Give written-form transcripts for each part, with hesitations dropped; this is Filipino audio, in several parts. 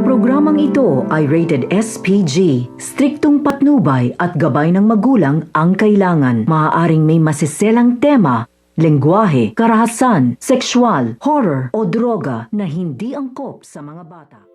Ang programang ito ay rated SPG. Striktong patnubay at gabay ng magulang ang kailangan. Maaaring may masiselang tema, lengguwahe, karahasan, sexual, horror o droga na hindi angkop sa mga bata.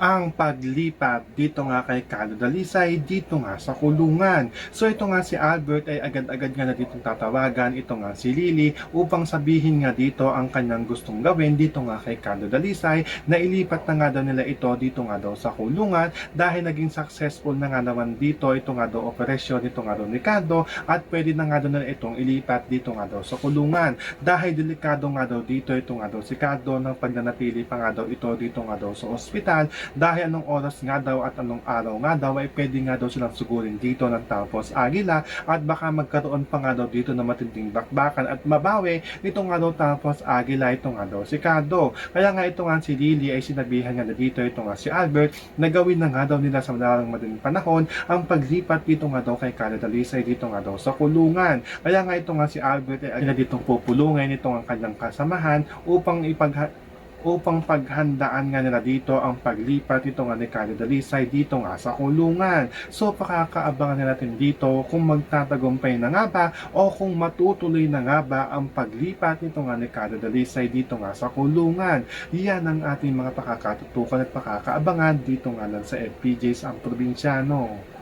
Ang paglipat dito nga kay Carlo Dalisay dito nga sa kulungan. So ito nga si Albert ay agad-agad nga na ditong tatawagan ito nga si Lily upang sabihin nga dito ang kanyang gustong gawin dito nga kay Carlo Dalisay na ilipat na nga daw nila ito dito nga daw sa kulungan dahil naging successful na nga naman dito ito nga daw operasyon ito nga daw ni Carlo at pwede na nga daw nila itong ilipat dito nga daw sa kulungan dahil delikado nga daw dito ito nga daw si Carlo ng pagnanatili pa nga daw ito dito nga daw sa ospital dahil anong oras nga daw at anong araw nga daw ay pwede nga daw silang sugurin dito ng Tampos Agila at baka magkaroon pa nga daw dito ng matinding bakbakan at mabawi nito nga daw Tampos Agila ito nga daw si Carlo. Kaya nga ito nga si Lily ay sinabihan nga na dito ito nga si Albert na gawin na nga daw nila sa madalang madaling panahon ang paglipat dito nga daw kay Carlo Dalisay dito nga daw sa kulungan. Kaya nga ito nga si Albert ay ditong pupulungin ito ang kanyang kasamahan upang paghandaan nga nila dito ang paglipat ito nga ni Carlo Dalisay dito nga sa kulungan. So pakakaabangan natin dito kung magtatagumpay na nga ba o kung matutuloy na nga ba ang paglipat nito nga ni Carlo Dalisay dito nga sa kulungan. Yan ang ating mga pakakatutukan at pakakaabangan dito nga lang sa FPJs ang Probinsyano.